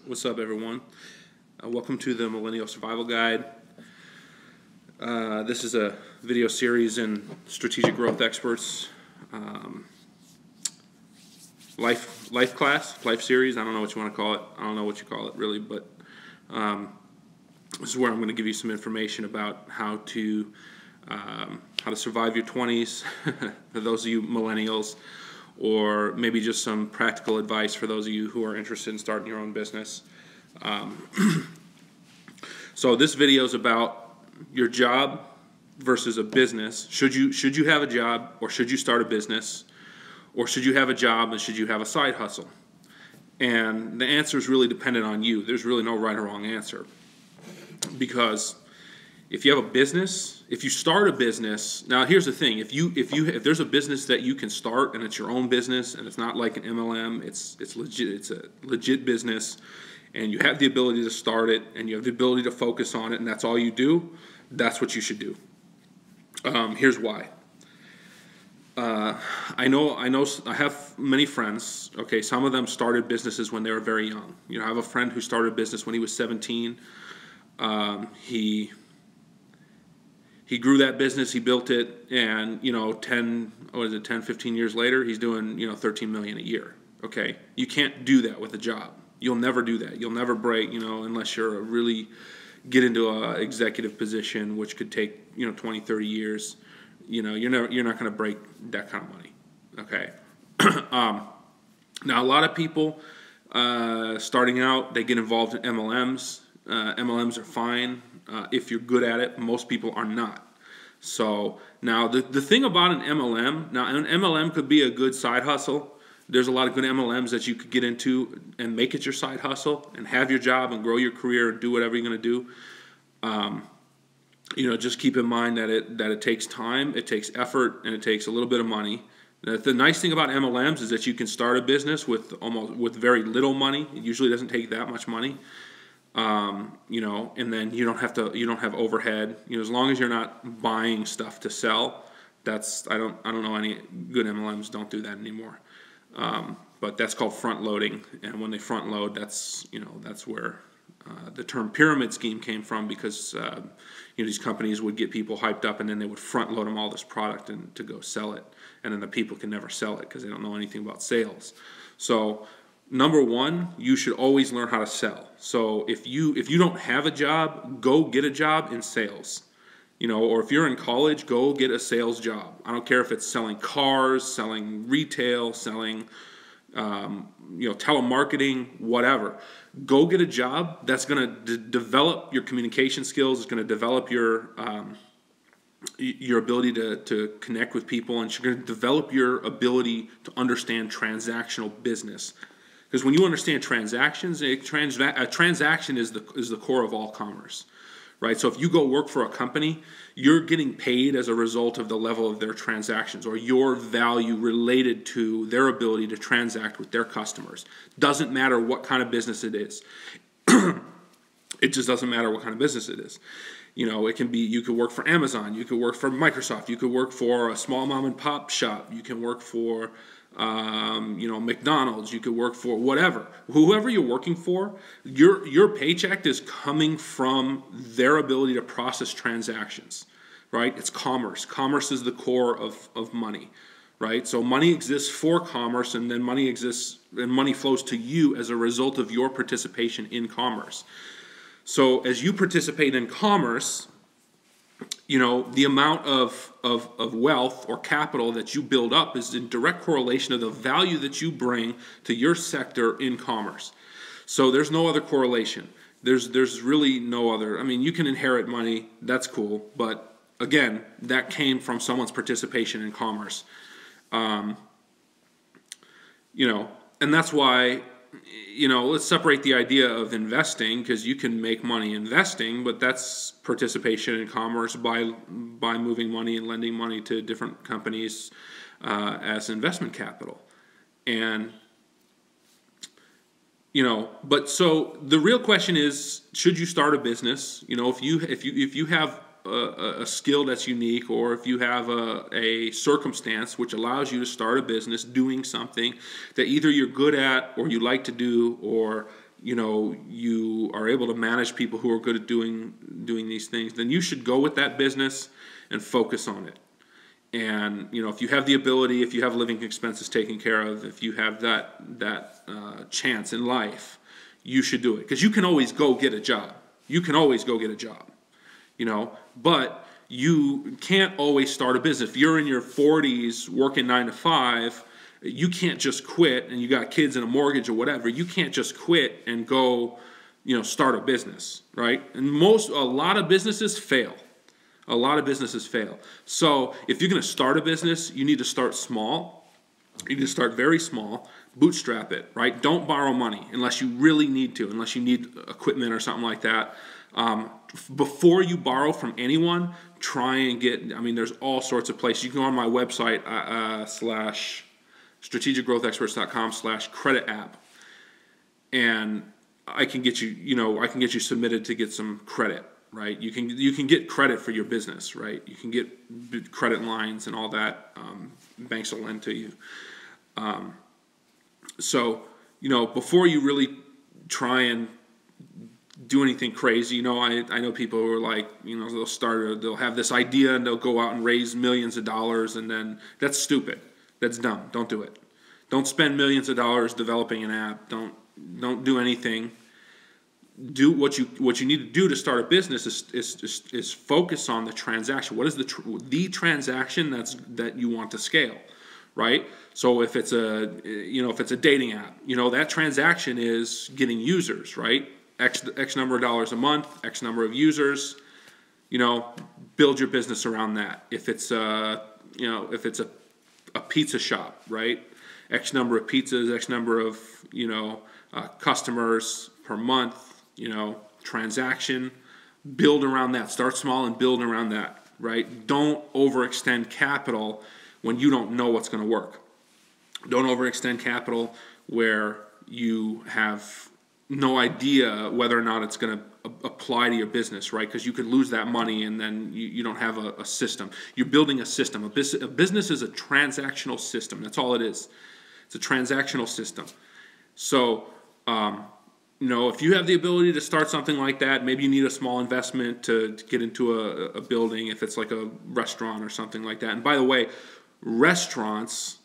What's up, everyone? Welcome to the Millennial Survival Guide. This is a video series in strategic growth experts life series. I don't know what you want to call it. I don't know what you call it really, but this is where I'm going to give you some information about how to survive your 20s for those of you millennials, or maybe just some practical advice for those of you who are interested in starting your own business. So this video is about your job versus a business. Should you have a job, or should you start a business, or should you have a job and should you have a side hustle? And the answer is really dependent on you. There's really no right or wrong answer, because if you have a business, if you start a business, now here's the thing: if there's a business that you can start and it's your own business and it's not like an MLM, it's legit, it's a legit business, and you have the ability to start it and you have the ability to focus on it, and that's all you do, that's what you should do. Here's why. I have many friends. Okay, some of them started businesses when they were very young. I have a friend who started a business when he was 17. He grew that business, he built it, and 10, 15 years later, he's doing 13 million a year. Okay, you can't do that with a job. You'll never do that. You'll never break, unless you're really get into a executive position, which could take 20, 30 years. You're not going to break that kind of money. Okay. Now a lot of people starting out, they get involved in MLMs. MLMs are fine if you're good at it. Most people are not. So now the thing about an MLM could be a good side hustle. There's a lot of good MLMs that you could get into and make it your side hustle and have your job and grow your career and do whatever you're going to do. Just keep in mind that it takes time, it takes effort, and it takes a little bit of money. The nice thing about MLMs is that you can start a business with very little money. It usually doesn't take that much money. And then you don't have overhead. As long as you're not buying stuff to sell, I don't know any good MLMs don't do that anymore. But that's called front loading, and when they front load, that's where the term pyramid scheme came from, because these companies would get people hyped up and then they would front load them all this product and to go sell it, and then the people can never sell it because they don't know anything about sales. So number one, you should always learn how to sell. So if you don't have a job, go get a job in sales. Or if you're in college, go get a sales job. I don't care if it's selling cars, selling retail, selling telemarketing, whatever. Go get a job that's going to develop your communication skills. It's going to develop your ability to connect with people, and it's going to develop your ability to understand transactional business. Because when you understand transactions, a transaction is the core of all commerce. Right? So if you go work for a company, you're getting paid as a result of the level of their transactions, or your value related to their ability to transact with their customers. Doesn't matter what kind of business it is. It just doesn't matter what kind of business it is. It can be, you could work for Amazon, you could work for Microsoft, you could work for a small mom and pop shop, you can work for McDonald's, you could work for whatever. Whoever you're working for, your paycheck is coming from their ability to process transactions, right? It's commerce. Commerce is the core of money, right? So money exists for commerce, and then money exists and money flows to you as a result of your participation in commerce. So as you participate in commerce, the amount of wealth or capital that you build up is in direct correlation to the value that you bring to your sector in commerce. So there's no other correlation. There's really no other. You can inherit money, that's cool, but again, that came from someone's participation in commerce. And that's why, let's separate the idea of investing, because you can make money investing, but that's participation in commerce by moving money and lending money to different companies as investment capital. And but so the real question is, should you start a business? If you have a skill that's unique, or if you have a circumstance which allows you to start a business doing something that either you're good at or you like to do, or you are able to manage people who are good at doing these things, then you should go with that business and focus on it. And if you have the ability, if you have living expenses taken care of, if you have that chance in life, you should do it, because you can always go get a job. You can always go get a job, but you can't always start a business. If you're in your 40s working 9 to 5, you can't just quit, and you got kids and a mortgage or whatever. You can't just quit and go, start a business, right? And a lot of businesses fail. A lot of businesses fail. So if you're going to start a business, you need to start small. You need to start very small. Bootstrap it, right? Don't borrow money unless you really need to, unless you need equipment or something like that. Before you borrow from anyone, try and there's all sorts of places. You can go on my website, strategicgrowthexperts.com/credit app, and I can get you submitted to get some credit, right? You can get credit for your business, right? You can get credit lines and all that. Banks will lend to you. So, before you really try and do anything crazy, I know people who are like, they'll have this idea and they'll go out and raise millions of dollars, and then that's stupid. That's dumb. Don't do it. Don't spend millions of dollars developing an app. Don't do anything. Do what you need to do to start a business is focus on the transaction. What is the transaction that you want to scale? Right? So if it's a dating app, that transaction is getting users, right? X number of dollars a month, X number of users, build your business around that. If it's a pizza shop, right? X number of pizzas, X number of, customers per month, transaction, build around that. Start small and build around that, right? Don't overextend capital when you don't know what's going to work. Don't overextend capital where you have no idea whether or not it's going to apply to your business, right? Because you could lose that money and then you don't have a system. You're building a system. A business is a transactional system. That's all it is. It's a transactional system. So, if you have the ability to start something like that, maybe you need a small investment to get into a building, if it's like a restaurant or something like that. And by the way, restaurants,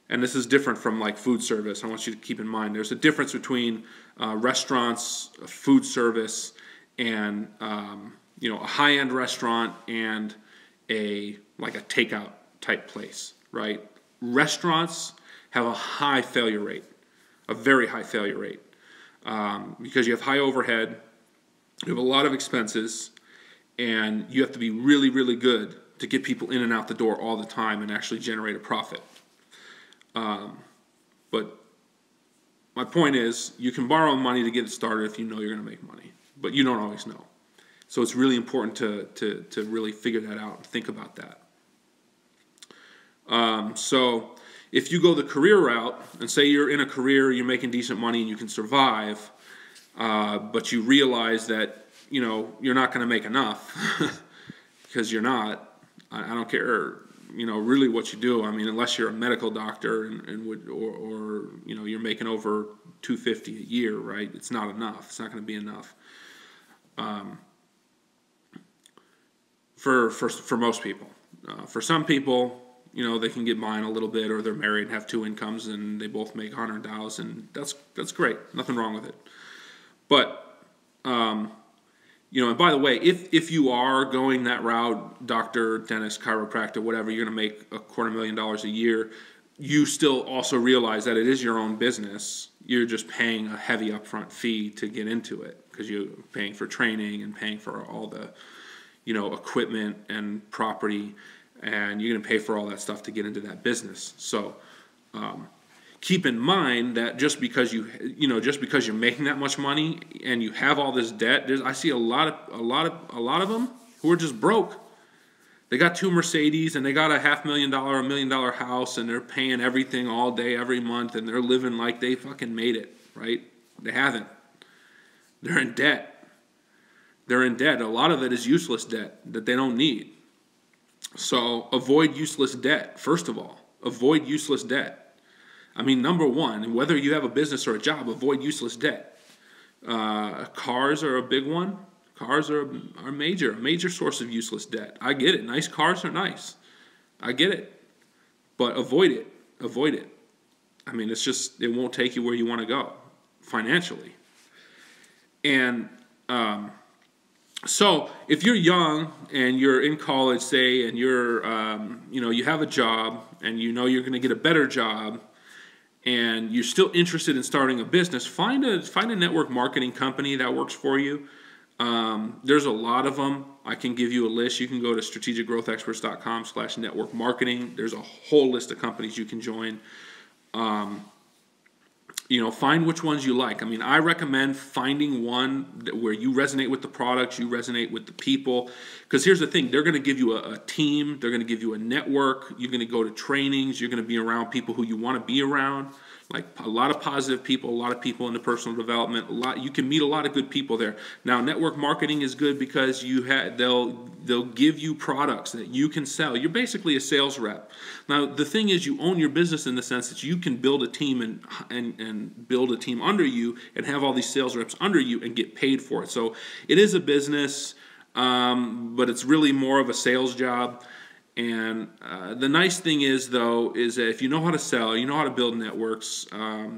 and this is different from like food service, I want you to keep in mind, there's a difference between restaurants, food service, and a high-end restaurant and a takeout type place, right? Restaurants have a high failure rate, a very high failure rate, because you have high overhead, you have a lot of expenses, and you have to be really, really good to get people in and out the door all the time and actually generate a profit. But my point is, you can borrow money to get it started if you know you're going to make money, but you don't always know. So it's really important to really figure that out and think about that. So if you go the career route, and say you're in a career, you're making decent money and you can survive, but you realize that you're not going to make enough because you're not. I don't care, really what you do. I mean, unless you're a medical doctor or you're making over $250 a year, right? It's not enough. It's not going to be enough. For most people. For some people, they can get by a little bit, or they're married and have two incomes and they both make $100,000. That's great. Nothing wrong with it. But and by the way, if you are going that route, doctor, dentist, chiropractor, whatever, you're going to make $250,000 a year, you still also realize that it is your own business. You're just paying a heavy upfront fee to get into it, because you're paying for training and paying for all the, equipment and property, and you're going to pay for all that stuff to get into that business. So keep in mind that just because you're making that much money and you have all this debt, I see a lot of them who are just broke. They got 2 Mercedes and they got a $500,000, $1 million house, and they're paying everything all day, every month, and they're living like they fucking made it, right? They haven't. They're in debt. They're in debt. A lot of it is useless debt that they don't need. So avoid useless debt, first of all. Avoid useless debt. I mean, number one, whether you have a business or a job, avoid useless debt. Cars are a big one. Cars are a major source of useless debt. I get it. Nice cars are nice. I get it. But avoid it. Avoid it. I mean, it's just, it won't take you where you want to go financially. And so if you're young and you're in college, say, and you're, you have a job and you know you're going to get a better job, and you're still interested in starting a business, find a network marketing company that works for you. There's a lot of them. I can give you a list. You can go to strategicgrowthexperts.com/network marketing. There's a whole list of companies you can join. Find which ones you like. I mean, I recommend finding one where you resonate with the products, you resonate with the people. Because here's the thing, they're going to give you a team, they're going to give you a network, you're going to go to trainings, you're going to be around people who you want to be around. Like a lot of positive people, a lot of people into personal development, you can meet a lot of good people there. Now, network marketing is good because they'll give you products that you can sell. You're basically a sales rep. Now, the thing is, you own your business in the sense that you can build a team and build a team under you and have all these sales reps under you and get paid for it. So it is a business, but it's really more of a sales job. And the nice thing is, though, is that if you know how to sell, you know how to build networks,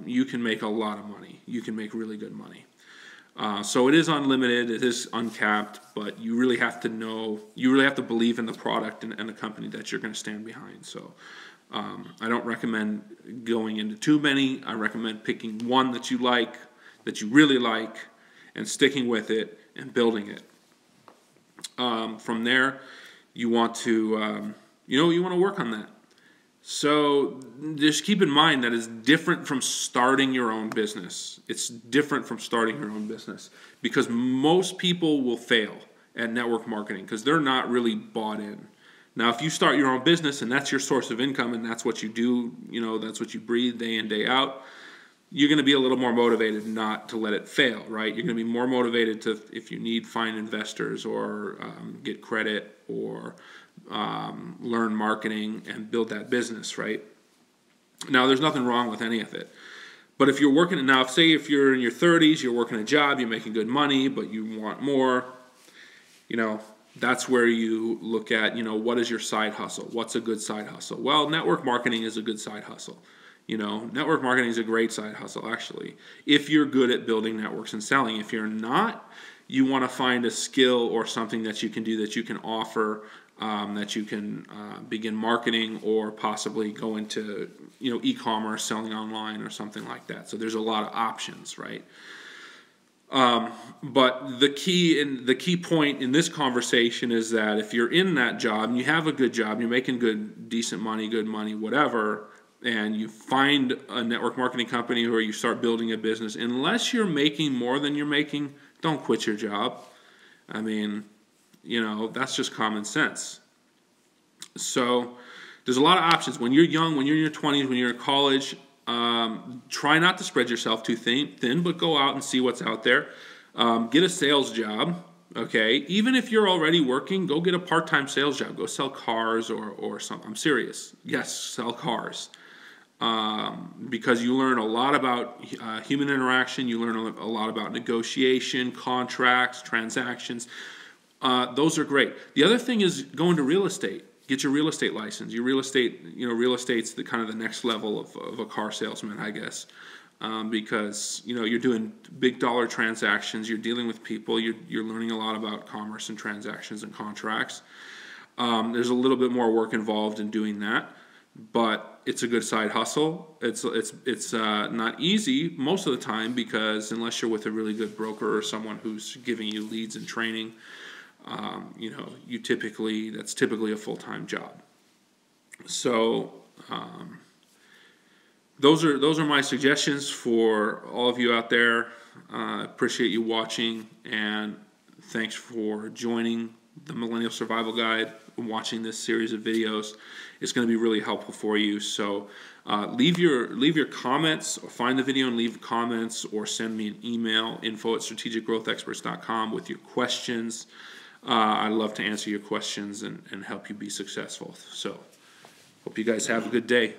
you can make a lot of money. You can make really good money. So it is unlimited, it is uncapped, but you really have to know, you really have to believe in the product and the company that you're going to stand behind. So I don't recommend going into too many. I recommend picking one that you like, that you really like, and sticking with it and building it. From there, you want to, you want to work on that. So just keep in mind that it's different from starting your own business. It's different from starting your own business because most people will fail at network marketing because they're not really bought in. Now, if you start your own business and that's your source of income and that's what you do, that's what you breathe day in, day out, you're going to be a little more motivated not to let it fail, right? You're going to be more motivated to, if you need, find investors or get credit or learn marketing and build that business, right? Now, there's nothing wrong with any of it. But if you're working, now, say if you're in your 30s, you're working a job, you're making good money, but you want more, that's where you look at, what is your side hustle? What's a good side hustle? Well, network marketing is a good side hustle. Network marketing is a great side hustle, actually, if you're good at building networks and selling. If you're not, you want to find a skill or something that you can do that you can offer, that you can begin marketing or possibly go into, e-commerce, selling online or something like that. So there's a lot of options, right? But the key point in this conversation is that if you're in that job and you have a good job, you're making decent money, good money, whatever, and you find a network marketing company where you start building a business, unless you're making more than you're making, don't quit your job. I mean, that's just common sense. So there's a lot of options. When you're young, when you're in your 20s, when you're in college, try not to spread yourself too thin, but go out and see what's out there. Get a sales job, okay? Even if you're already working, go get a part-time sales job. Go sell cars or something. I'm serious. Yes, sell cars. Because you learn a lot about human interaction, you learn a lot about negotiation, contracts, transactions. Those are great. The other thing is go into real estate. Get your real estate license. Your real estate's the kind of the next level of a car salesman, I guess, because you're doing big dollar transactions. You're dealing with people. You're learning a lot about commerce and transactions and contracts. There's a little bit more work involved in doing that. But it's a good side hustle. It's not easy most of the time because unless you're with a really good broker or someone who's giving you leads and training, that's typically a full-time job. So those are my suggestions for all of you out there. Appreciate you watching, and thanks for joining the Millennial Survival Guide and watching this series of videos. It's going to be really helpful for you. So Leave your comments, or find the video and leave comments, or send me an email, info@strategicgrowthexperts.com, with your questions. I'd love to answer your questions and help you be successful. So, hope you guys have a good day.